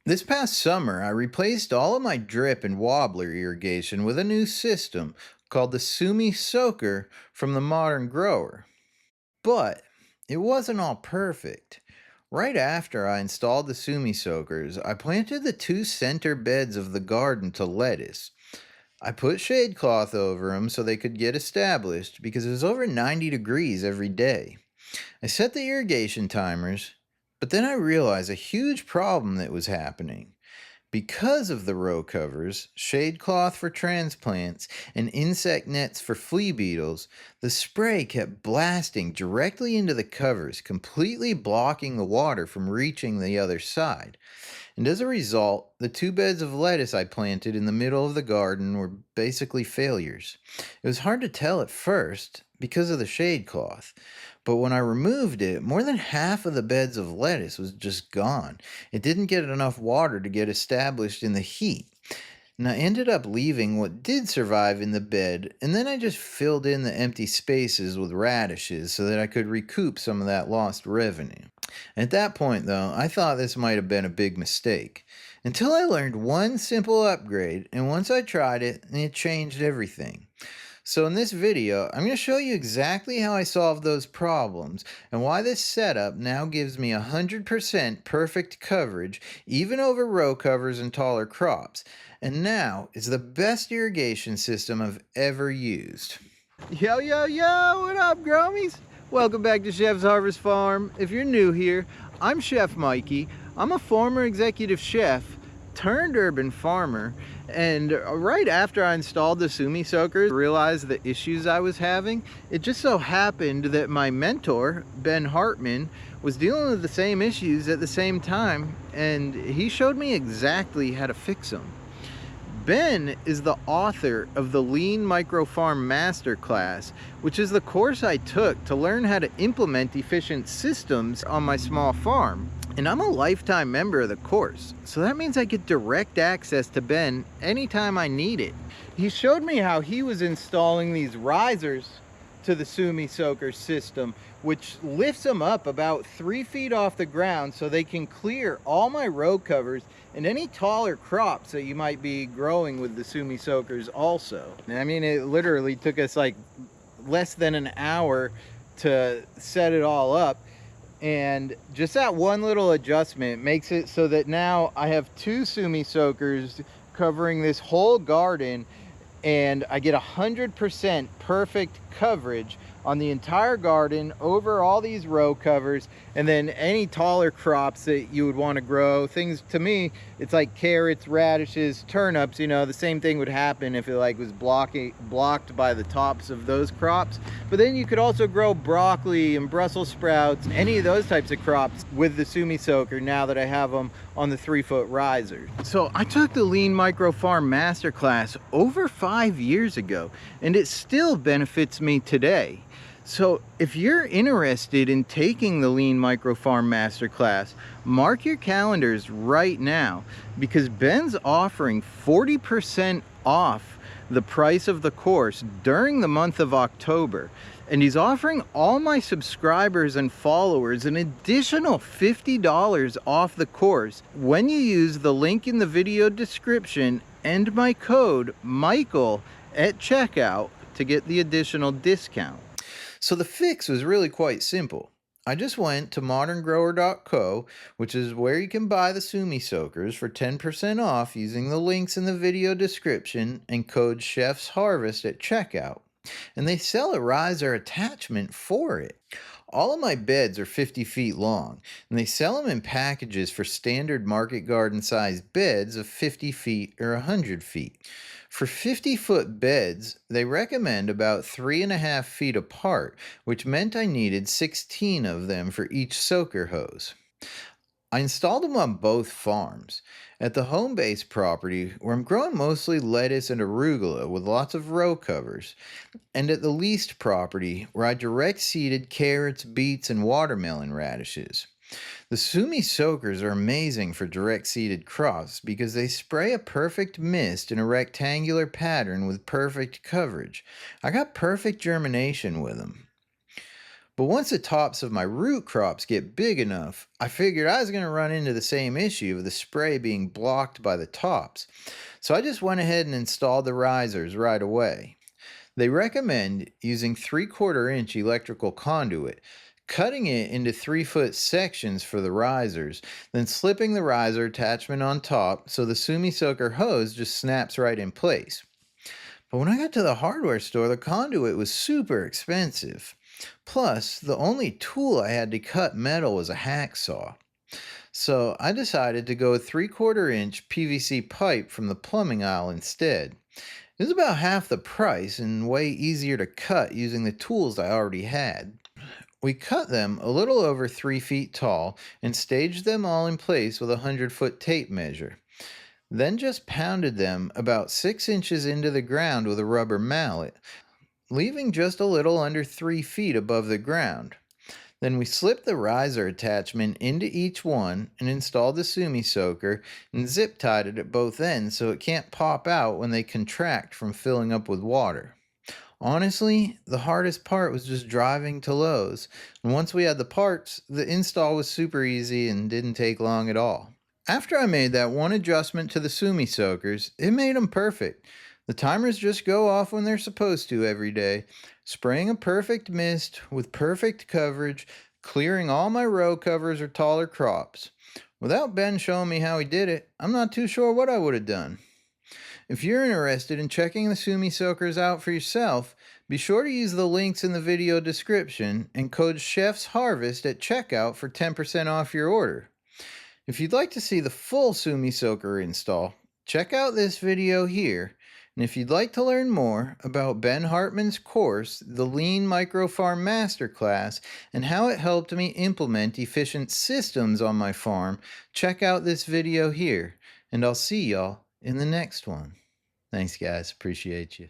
This past summer, I replaced all of my drip and wobbler irrigation with a new system called the Sumi Soaker from the Modern Grower. But it wasn't all perfect. Right after I installed the Sumi Soakers, I planted the two center beds of the garden to lettuce. I put shade cloth over them so they could get established because it was over 90 degrees every day. I set the irrigation timers, but then I realized a huge problem that was happening. Because of the row covers, shade cloth for transplants, and insect nets for flea beetles, the spray kept blasting directly into the covers, completely blocking the water from reaching the other side. And as a result, the two beds of lettuce I planted in the middle of the garden were basically failures. It was hard to tell at first because of the shade cloth, but when I removed it, more than half of the beds of lettuce was just gone. It didn't get enough water to get established in the heat. And I ended up leaving what did survive in the bed, and then I just filled in the empty spaces with radishes so that I could recoup some of that lost revenue. At that point, though, I thought this might have been a big mistake. Until I learned one simple upgrade, and once I tried it, it changed everything. So in this video, I'm going to show you exactly how I solved those problems and why this setup now gives me 100% perfect coverage even over row covers and taller crops. And now it's the best irrigation system I've ever used. Yo, yo, yo, what up, Gromies? Welcome back to Chef's Harvest Farm. If you're new here, I'm Chef Mikey. I'm a former executive chef turned urban farmer, and right after I installed the Sumi Soakers, I realized the issues I was having. It just so happened that my mentor, Ben Hartman, was dealing with the same issues at the same time, and he showed me exactly how to fix them. Ben is the author of the Lean Micro Farm Masterclass, which is the course I took to learn how to implement efficient systems on my small farm. And I'm a lifetime member of the course, so that means I get direct access to Ben anytime I need it. He showed me how he was installing these risers to the Sumi Soaker system, which lifts them up about 3 feet off the ground so they can clear all my row covers and any taller crops that you might be growing with the Sumi Soakers also. I mean, it literally took us like less than an hour to set it all up. And just that one little adjustment makes it so that now I have two Sumi Soakers covering this whole garden, and I get 100% perfect coverage on the entire garden over all these row covers, and then any taller crops that you would want to grow. Things, to me, it's like carrots, radishes, turnips. You know, the same thing would happen if it like was blocked by the tops of those crops. But then you could also grow broccoli and Brussels sprouts, any of those types of crops with the Sumi Soaker now that I have them on the 3-foot riser. So I took the Lean Micro Farm Masterclass over 5 years ago, and it still benefits me today. So if you're interested in taking the Lean Micro Farm Masterclass, mark your calendars right now, because Ben's offering 40% off the price of the course during the month of October. And he's offering all my subscribers and followers an additional $50 off the course when you use the link in the video description and my code Michael at checkout to get the additional discount. So the fix was really quite simple. I just went to moderngrower.co, which is where you can buy the Sumi Soakers for 10% off using the links in the video description and code Chef's Harvest at checkout. And they sell a riser attachment for it. All of my beds are 50 feet long, and they sell them in packages for standard market garden sized beds of 50 feet or 100 feet. For 50-foot beds, they recommend about 3.5 feet apart, which meant I needed 16 of them for each soaker hose. I installed them on both farms. At the home base property, where I'm growing mostly lettuce and arugula with lots of row covers, and at the leased property, where I direct seeded carrots, beets, and watermelon radishes. The Sumi Soakers are amazing for direct seeded crops because they spray a perfect mist in a rectangular pattern with perfect coverage. I got perfect germination with them. But once the tops of my root crops get big enough, I figured I was going to run into the same issue of the spray being blocked by the tops. So I just went ahead and installed the risers right away. They recommend using 3/4 inch electrical conduit, cutting it into 3-foot sections for the risers, then slipping the riser attachment on top so the Sumi Soaker hose just snaps right in place. But when I got to the hardware store, the conduit was super expensive. Plus, the only tool I had to cut metal was a hacksaw. So I decided to go with 3/4 inch PVC pipe from the plumbing aisle instead. It was about half the price and way easier to cut using the tools I already had. We cut them a little over 3 feet tall and staged them all in place with a 100-foot tape measure. Then just pounded them about 6 inches into the ground with a rubber mallet, leaving just a little under 3 feet above the ground. Then we slipped the riser attachment into each one and installed the Sumi Soaker and zip tied it at both ends so it can't pop out when they contract from filling up with water. Honestly, the hardest part was just driving to Lowe's, and once we had the parts, the install was super easy and didn't take long at all. After I made that one adjustment to the Sumi Soakers, it made them perfect. The timers just go off when they're supposed to every day, spraying a perfect mist with perfect coverage, clearing all my row covers or taller crops. Without Ben showing me how he did it, I'm not too sure what I would have done. If you're interested in checking the Sumi Soakers out for yourself, be sure to use the links in the video description and code Chef's Harvest at checkout for 10% off your order. If you'd like to see the full Sumi Soaker install, check out this video here. And if you'd like to learn more about Ben Hartman's course, the Lean Microfarm Masterclass, and how it helped me implement efficient systems on my farm, check out this video here. And I'll see y'all in the next one. Thanks, guys. Appreciate you.